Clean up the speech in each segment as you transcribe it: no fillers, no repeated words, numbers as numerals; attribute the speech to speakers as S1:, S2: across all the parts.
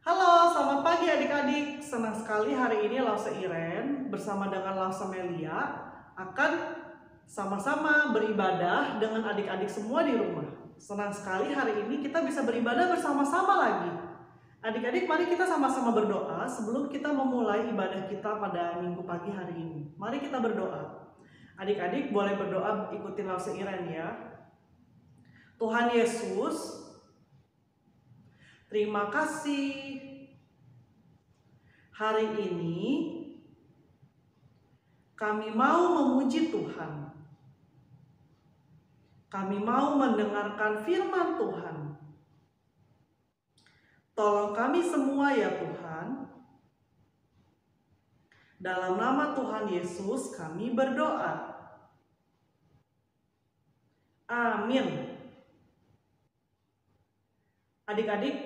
S1: Halo, selamat pagi adik-adik. Senang sekali hari ini Lause Iren bersama dengan Lause Melia akan sama-sama beribadah dengan adik-adik semua di rumah. Senang sekali hari ini kita bisa beribadah bersama-sama lagi. Adik-adik, mari kita sama-sama berdoa sebelum kita memulai ibadah kita pada minggu pagi hari ini. Mari kita berdoa. Adik-adik boleh berdoa ikutin Lause Iren ya. Tuhan Yesus, terima kasih hari ini kami mau memuji Tuhan. Kami mau mendengarkan firman Tuhan. Tolong kami semua ya Tuhan. Dalam nama Tuhan Yesus kami berdoa. Amin. Adik-adik,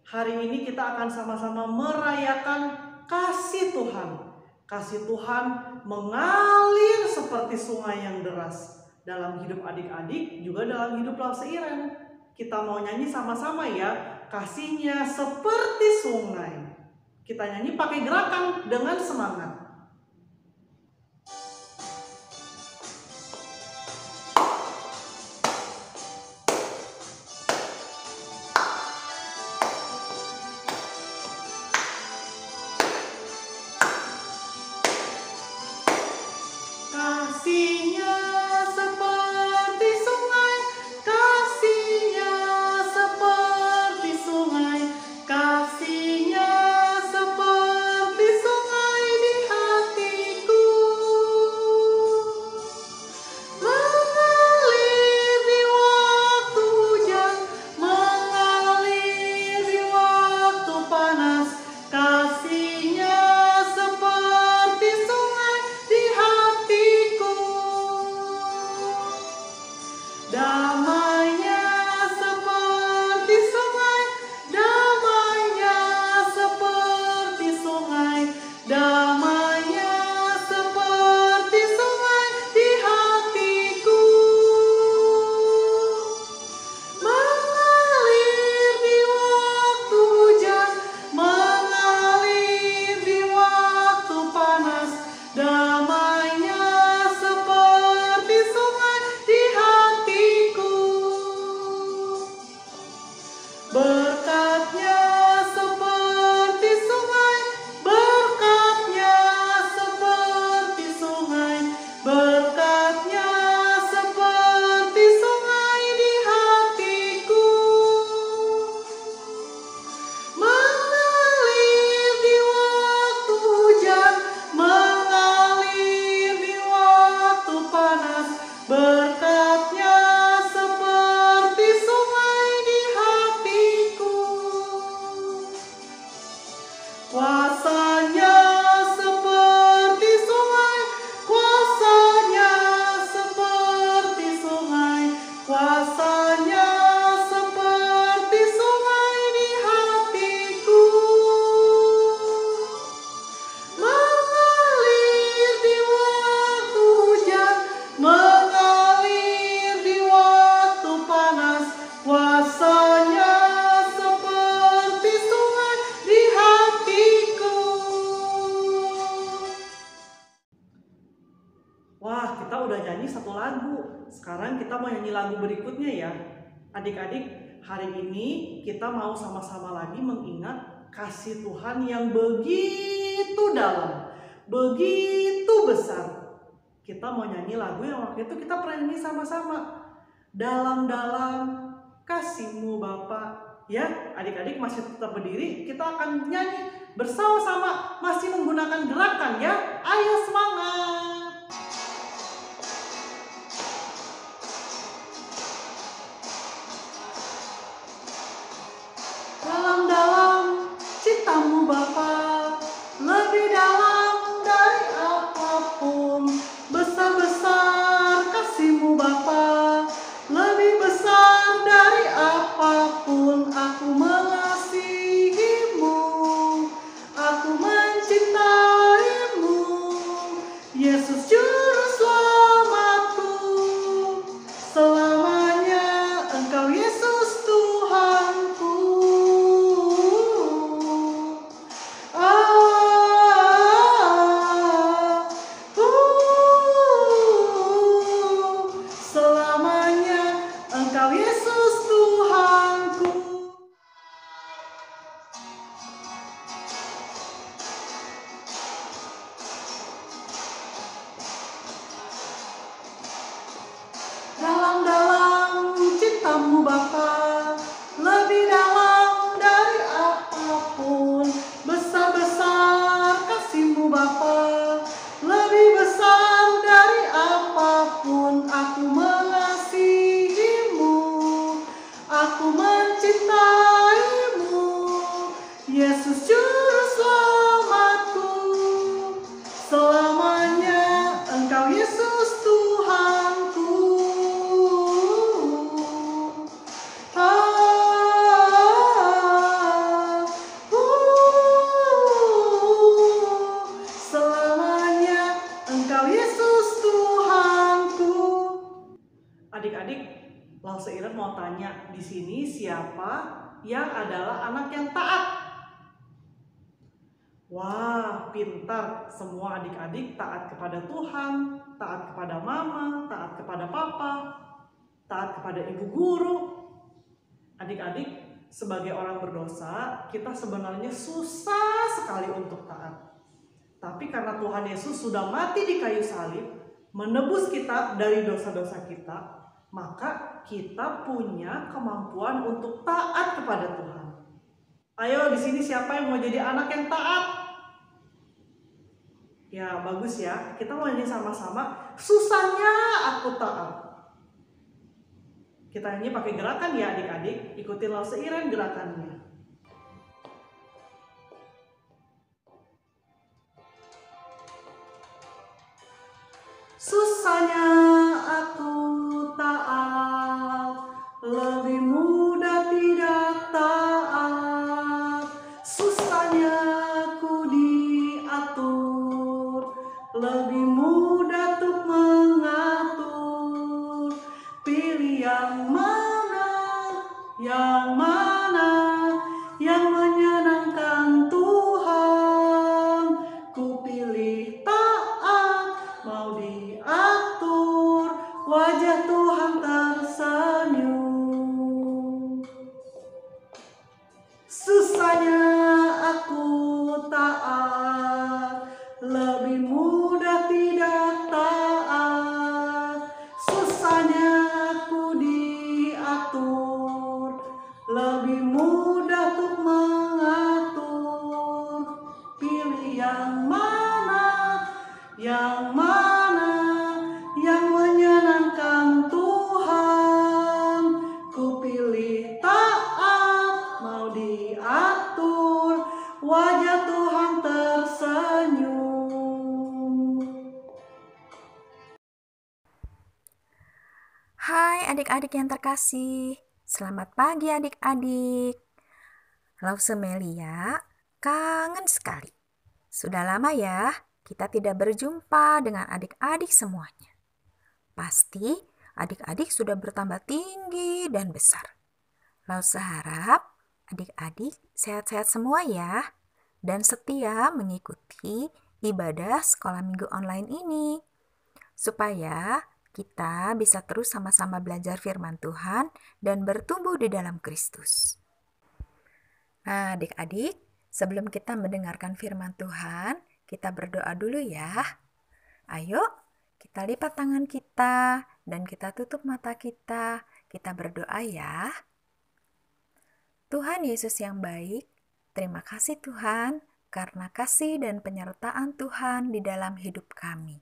S1: hari ini kita akan sama-sama merayakan kasih Tuhan. Kasih Tuhan mengalir seperti sungai yang deras dalam hidup adik-adik, juga dalam hidup Lause Iren. Kita mau nyanyi sama-sama ya, kasihnya seperti sungai. Kita nyanyi pakai gerakan dengan semangat. Kasihnya seperti sungai, kasihnya seperti sungai, kasihnya seperti sungai di hatiku. Mengalir di waktu hujan, mengalir di waktu panas, kasihnya seperti sungai di hatiku. Damainya seperti sungai, damainya seperti sungai, damainya seperti sungai di hatiku. Mengalir di waktu hujan, mengalir di waktu panas, damainya seperti sungai di hatiku. Berkatnya seperti sungai, berkatnya seperti sungai, berkatnya seperti sungai di hatiku. Mengalir di waktu hujan, mengalir di waktu panas, berkatnya seperti sungai di hatiku. Kuasanya seperti sungai, kuasanya seperti sungai, kuasanya seperti sungai di hatiku. Mengalir di waktu hujan, mengalir di waktu panas, kuasanya seperti sungai di hatiku. Wah, kita udah nyanyi satu lagu. Sekarang kita mau nyanyi lagu berikutnya ya. Adik-adik, hari ini kita mau sama-sama lagi mengingat kasih Tuhan yang begitu dalam, begitu besar. Kita mau nyanyi lagu yang waktu itu kita pernah nyanyi sama-sama. Dalam-dalam kasih-Mu Bapa. Ya, adik-adik masih tetap berdiri, kita akan nyanyi bersama-sama masih menggunakan gerakan ya. Ayo semangat. Dalam-dalam cinta-Mu Bapa, lebih dalam dari apapun, besar-besar kasih-Mu Bapa, lebih besar dari apapun. Aku mengasihi-Mu, aku mencintai-Mu, Yesus. kasih-Mu Bapa lebih dalam dari apapun. Besar-besar kasih-Mu Bapa, lebih besar dari apapun. Aku mengasihi-Mu, aku mencintai-Mu, Yesus Juru Selamatku. Selamanya Engkau Yesus Tuhanku. Selamanya Engkau Yesus Tuhanku. Adik-adik, Lause Iren mau tanya, di sini siapa yang adalah anak yang taat? Wah, pintar. Semua adik-adik taat kepada Tuhan, taat kepada mama, taat kepada papa, taat kepada ibu guru. Adik-adik, sebagai orang berdosa, kita sebenarnya susah sekali untuk taat. Tapi karena Tuhan Yesus sudah mati di kayu salib, menebus kita dari dosa-dosa kita, maka kita punya kemampuan untuk taat kepada Tuhan. Ayo, di sini siapa yang mau jadi anak yang taat? Ya, bagus ya. Kita mau nyanyi sama-sama. Susahnya aku taat. Kita nyanyi pakai gerakan ya adik-adik. Ikutin Lause Iren gerakannya. Susahnya aku taat, lebih mudah tidak taat. Susahnya aku diatur, lebih mudah untuk mengatur. Pilih yang mana, yang mana, yang menyenangkan Tuhan. Ku pilih taat, mau diatur, wajah Tuhan tersenyum. Susahnya aku taat, lebih mudah tidak taat. Susahnya aku diatur, lebih mudah untuk mengatur. Pilih yang mana, yang mana, yang menyenangkan Tuhan. Ku pilih taat, mau diatur, wajah Tuhan tersenyum.
S2: Hai adik-adik yang terkasih, selamat pagi adik-adik. Lause Melia kangen sekali. Sudah lama ya kita tidak berjumpa dengan adik-adik semuanya. Pasti adik-adik sudah bertambah tinggi dan besar. Lause harap adik-adik sehat-sehat semua ya dan setia mengikuti ibadah sekolah minggu online ini supaya kita bisa terus sama-sama belajar firman Tuhan dan bertumbuh di dalam Kristus. Nah, adik-adik, sebelum kita mendengarkan firman Tuhan, kita berdoa dulu ya. Ayo, kita lipat tangan kita dan kita tutup mata kita. Kita berdoa ya. Tuhan Yesus yang baik, terima kasih Tuhan karena kasih dan penyertaan Tuhan di dalam hidup kami.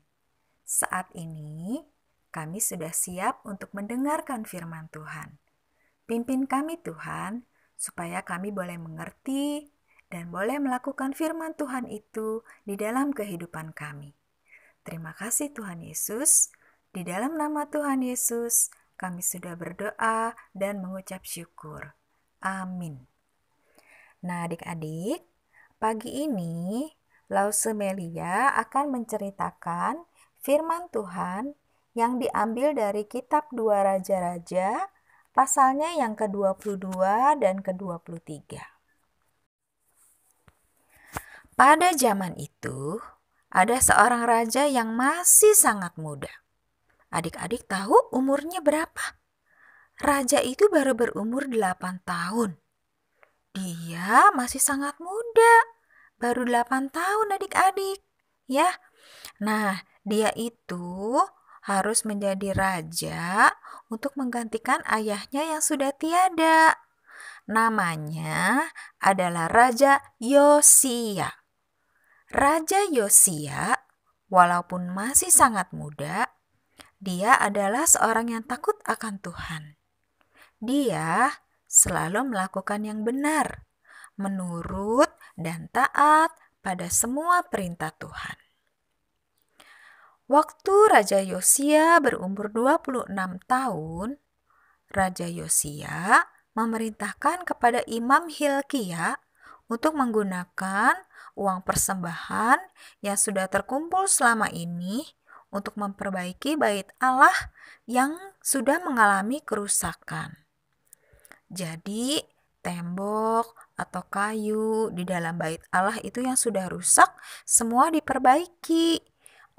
S2: Saat ini, kami sudah siap untuk mendengarkan firman Tuhan. Pimpin kami Tuhan, supaya kami boleh mengerti dan boleh melakukan firman Tuhan itu di dalam kehidupan kami. Terima kasih Tuhan Yesus. Di dalam nama Tuhan Yesus, kami sudah berdoa dan mengucap syukur. Amin. Nah adik-adik, pagi ini Lause Melia akan menceritakan firman Tuhan yang diambil dari kitab 2 Raja-Raja, pasalnya yang ke-22 dan ke-23. Pada zaman itu, ada seorang raja yang masih sangat muda. Adik-adik tahu umurnya berapa? Raja itu baru berumur 8 tahun. Dia masih sangat muda, baru 8 tahun adik-adik. Ya, nah dia itu harus menjadi raja untuk menggantikan ayahnya yang sudah tiada. Namanya adalah Raja Yosia. Raja Yosia, walaupun masih sangat muda, dia adalah seorang yang takut akan Tuhan. Dia selalu melakukan yang benar, menurut dan taat pada semua perintah Tuhan. Waktu Raja Yosia berumur 26 tahun, Raja Yosia memerintahkan kepada Imam Hilkia untuk menggunakan uang persembahan yang sudah terkumpul selama ini untuk memperbaiki bait Allah yang sudah mengalami kerusakan. Jadi, tembok atau kayu di dalam bait Allah itu yang sudah rusak semua diperbaiki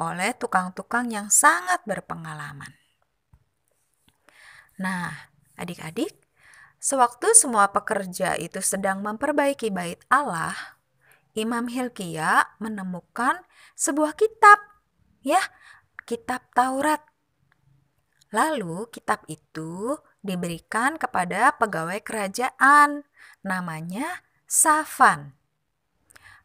S2: oleh tukang-tukang yang sangat berpengalaman. Nah, adik-adik, sewaktu semua pekerja itu sedang memperbaiki bait Allah, Imam Hilkia menemukan sebuah kitab, kitab Taurat. Lalu kitab itu diberikan kepada pegawai kerajaan, namanya Safan.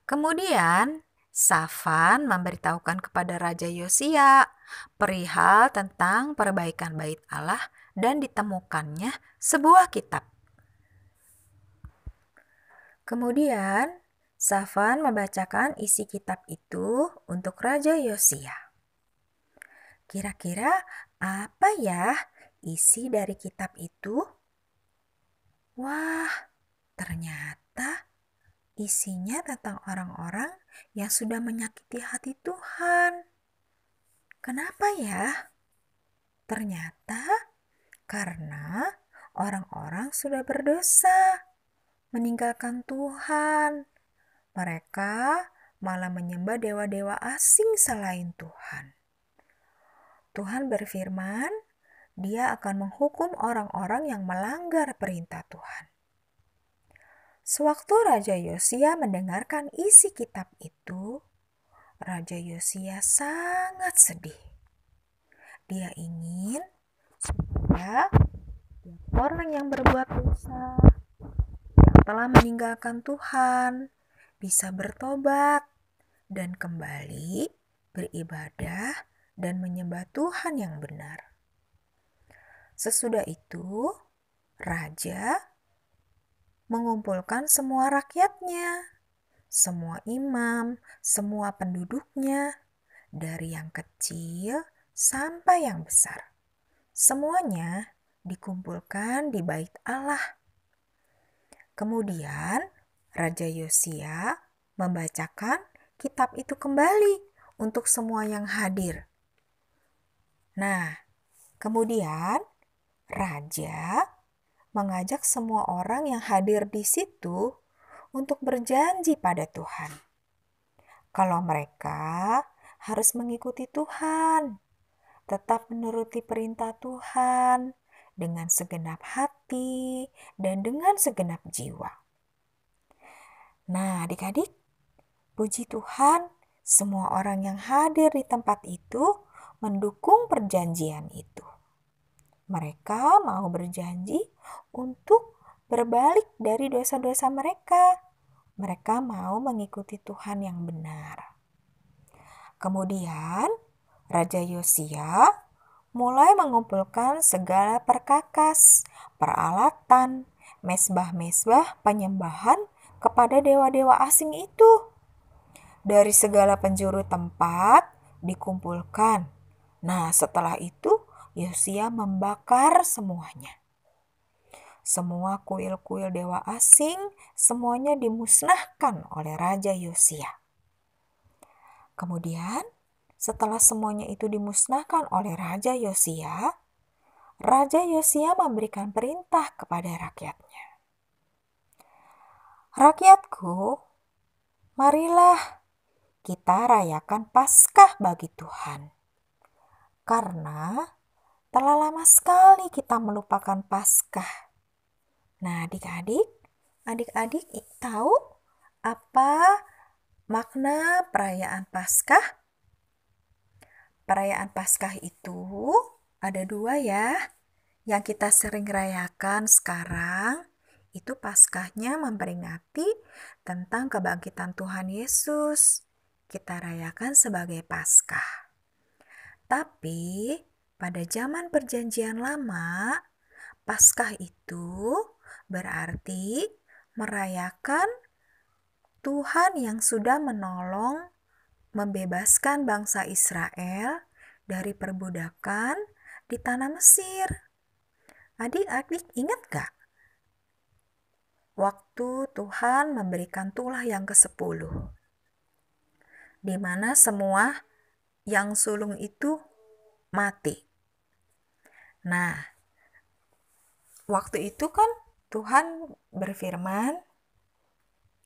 S2: Kemudian Safan memberitahukan kepada Raja Yosia perihal tentang perbaikan bait Allah dan ditemukannya sebuah kitab. Kemudian Safan membacakan isi kitab itu untuk Raja Yosia. Kira-kira apa ya isi dari kitab itu? Wah, ternyata isinya tentang orang-orang yang sudah menyakiti hati Tuhan. Kenapa ya? Ternyata karena orang-orang sudah berdosa, meninggalkan Tuhan. Mereka malah menyembah dewa-dewa asing selain Tuhan. Tuhan berfirman, Dia akan menghukum orang-orang yang melanggar perintah Tuhan. Sewaktu Raja Yosia mendengarkan isi kitab itu, Raja Yosia sangat sedih. Dia ingin supaya orang yang berbuat dosa, yang telah meninggalkan Tuhan, bisa bertobat dan kembali beribadah dan menyembah Tuhan yang benar. Sesudah itu, Raja mengumpulkan semua rakyatnya, semua imam, semua penduduknya, dari yang kecil sampai yang besar. Semuanya dikumpulkan di bait Allah. Kemudian Raja Yosia membacakan kitab itu kembali untuk semua yang hadir. Nah, kemudian Raja mengajak semua orang yang hadir di situ untuk berjanji pada Tuhan. Kalau mereka harus mengikuti Tuhan, tetap menuruti perintah Tuhan dengan segenap hati dan dengan segenap jiwa. Nah, adik-adik, puji Tuhan, semua orang yang hadir di tempat itu mendukung perjanjian itu. Mereka mau berjanji untuk berbalik dari dosa-dosa mereka. Mereka mau mengikuti Tuhan yang benar. Kemudian, Raja Yosia mulai mengumpulkan segala perkakas, peralatan, mesbah-mesbah penyembahan kepada dewa-dewa asing itu. Dari segala penjuru tempat dikumpulkan. Nah, setelah itu Yosia membakar semuanya. Semua kuil-kuil dewa asing semuanya dimusnahkan oleh Raja Yosia. Kemudian, setelah semuanya itu dimusnahkan oleh Raja Yosia memberikan perintah kepada rakyatnya. Rakyatku, marilah kita rayakan Paskah bagi Tuhan. Karena telah lama sekali kita melupakan Paskah. Nah, adik-adik tahu apa makna perayaan Paskah? perayaan Paskah itu ada dua ya. Yang kita sering rayakan sekarang itu Paskahnya memperingati tentang kebangkitan Tuhan Yesus. Kita rayakan sebagai Paskah. Tapi pada zaman Perjanjian Lama, Paskah itu berarti merayakan Tuhan yang sudah menolong membebaskan bangsa Israel dari perbudakan di tanah Mesir. Adik-adik ingat gak? Waktu Tuhan memberikan tulah yang ke-10, di mana semua yang sulung itu mati. Nah, waktu itu kan Tuhan berfirman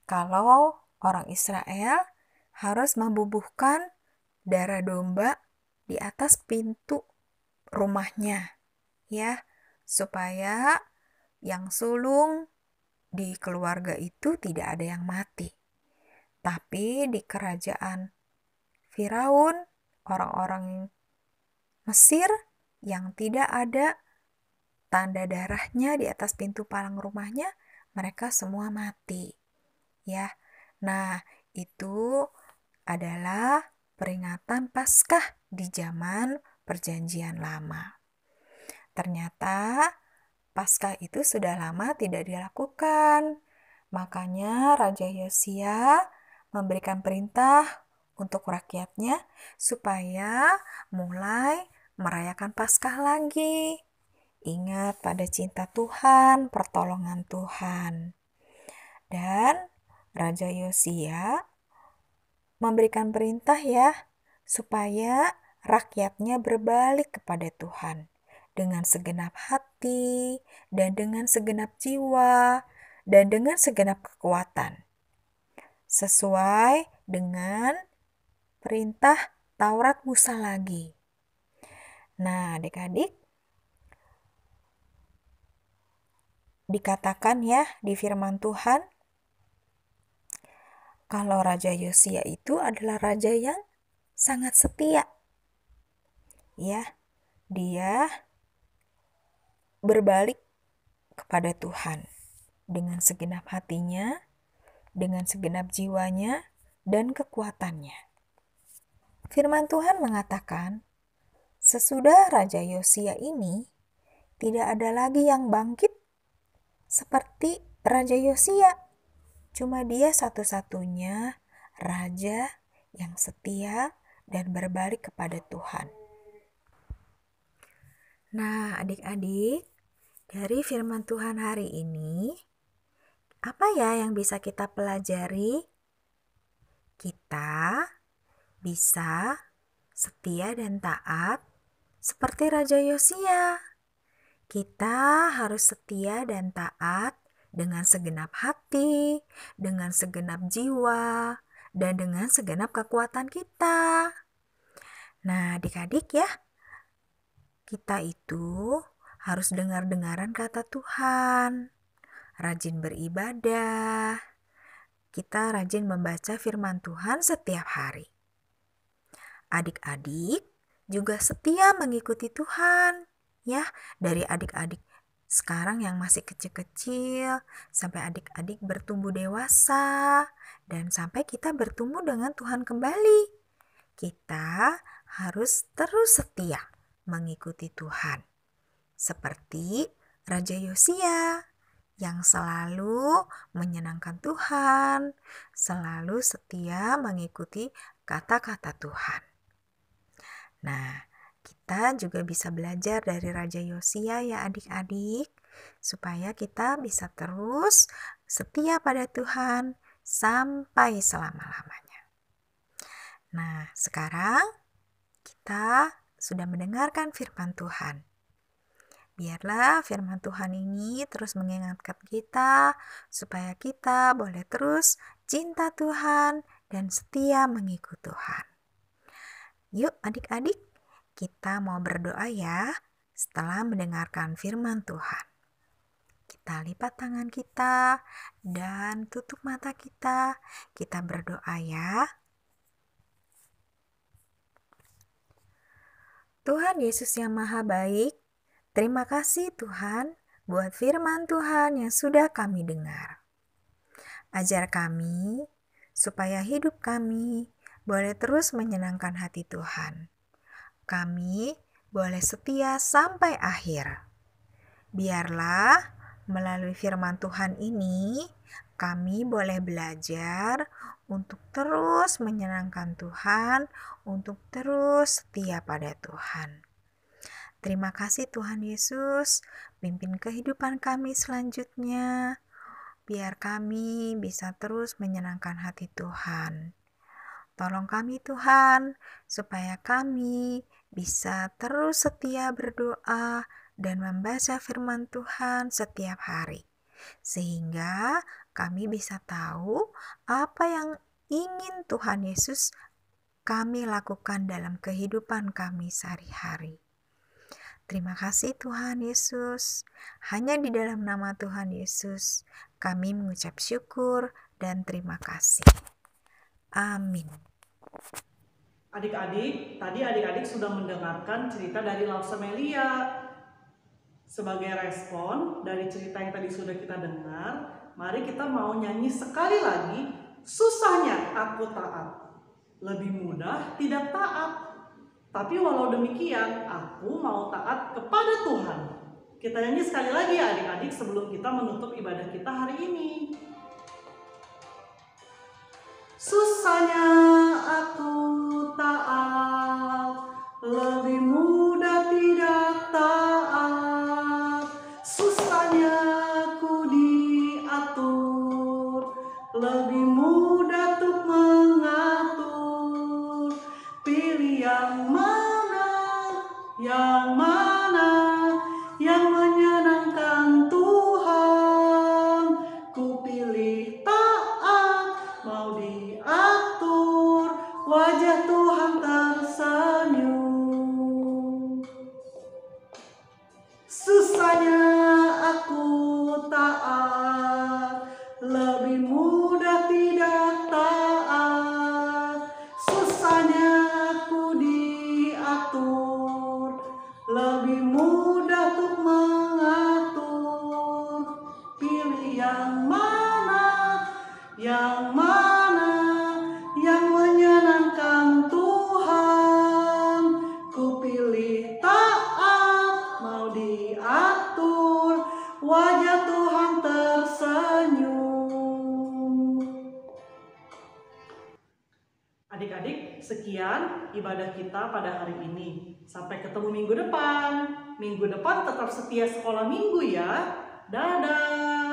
S2: kalau orang Israel harus membubuhkan darah domba di atas pintu rumahnya, ya, supaya yang sulung di keluarga itu tidak ada yang mati. Tapi di kerajaan Firaun, orang-orang Mesir yang tidak ada tanda darahnya di atas pintu palang rumahnya, mereka semua mati. Ya. Nah, itu adalah peringatan Paskah di zaman Perjanjian Lama. Ternyata Paskah itu sudah lama tidak dilakukan. Makanya Raja Yosia memberikan perintah untuk rakyatnya supaya mulai merayakan Paskah lagi. Ingat pada cinta Tuhan, pertolongan Tuhan. Dan Raja Yosia memberikan perintah ya, supaya rakyatnya berbalik kepada Tuhan dengan segenap hati dan dengan segenap jiwa dan dengan segenap kekuatan. Sesuai dengan perintah Taurat Musa lagi. Nah, adik-adik, dikatakan ya di firman Tuhan, kalau Raja Yosia itu adalah raja yang sangat setia. Ya, dia berbalik kepada Tuhan dengan segenap hatinya, dengan segenap jiwanya, dan kekuatannya. Firman Tuhan mengatakan, sesudah Raja Yosia ini, tidak ada lagi yang bangkit seperti Raja Yosia. Cuma dia satu-satunya raja yang setia dan berbalik kepada Tuhan. Nah, adik-adik, dari firman Tuhan hari ini, apa ya yang bisa kita pelajari? Kita bisa setia dan taat seperti Raja Yosia. Kita harus setia dan taat dengan segenap hati, dengan segenap jiwa, dan dengan segenap kekuatan kita. Nah, adik-adik ya, kita itu harus dengar-dengaran kata Tuhan, rajin beribadah, kita rajin membaca firman Tuhan setiap hari. Adik-adik juga setia mengikuti Tuhan, ya, dari adik-adik sekarang yang masih kecil-kecil, sampai adik-adik bertumbuh dewasa, dan sampai kita bertumbuh dengan Tuhan kembali. Kita harus terus setia mengikuti Tuhan. Seperti Raja Yosia yang selalu menyenangkan Tuhan, selalu setia mengikuti kata-kata Tuhan. Nah, kita juga bisa belajar dari Raja Yosia ya adik-adik, supaya kita bisa terus setia pada Tuhan sampai selama-lamanya. Nah, sekarang kita sudah mendengarkan firman Tuhan. Biarlah firman Tuhan ini terus mengingatkan kita supaya kita boleh terus cinta Tuhan dan setia mengikuti Tuhan. Yuk adik-adik, kita mau berdoa ya setelah mendengarkan firman Tuhan. Kita lipat tangan kita dan tutup mata kita. Kita berdoa ya. Tuhan Yesus yang Maha Baik, terima kasih Tuhan buat firman Tuhan yang sudah kami dengar. Ajar kami supaya hidup kami boleh terus menyenangkan hati Tuhan. Kami boleh setia sampai akhir. Biarlah melalui firman Tuhan ini, kami boleh belajar untuk terus menyenangkan Tuhan, untuk terus setia pada Tuhan. Terima kasih Tuhan Yesus, pimpin kehidupan kami selanjutnya, biar kami bisa terus menyenangkan hati Tuhan. Tolong kami Tuhan, supaya kami bisa terus setia berdoa dan membaca firman Tuhan setiap hari. Sehingga kami bisa tahu apa yang ingin Tuhan Yesus kami lakukan dalam kehidupan kami sehari-hari. Terima kasih Tuhan Yesus. Hanya di dalam nama Tuhan Yesus kami mengucap syukur dan terima kasih. Amin.
S1: Adik-adik, tadi adik-adik sudah mendengarkan cerita dari Lausemelia. Sebagai respon dari cerita yang tadi sudah kita dengar, mari kita mau nyanyi sekali lagi, susahnya aku taat. Lebih mudah tidak taat. Tapi walau demikian, aku mau taat kepada Tuhan. Kita nyanyi sekali lagi ya adik-adik sebelum kita menutup ibadah kita hari ini. Susahnya aku taat, lebih mudah tidak taat. Susahnya aku diatur, lebih mudah untuk mengatur. Pilih yang mana, yang mana, yang menyenangkan Tuhan. Ku pilih taat, mau diatur, wajah Tuhan tersenyum. Susahnya aku taat, lebih mudah tidak taat. Susahnya aku diatur, lebih mudah untuk mengatur. Pilih yang mana, yang mana, yang menyenangkan Tuhan. Ku pilih taat, mau diatur, wajah Tuhan tersenyum. Adik-adik, sekian ibadah kita pada hari ini. Sampai ketemu minggu depan. Minggu depan tetap setia sekolah minggu ya. Dadah.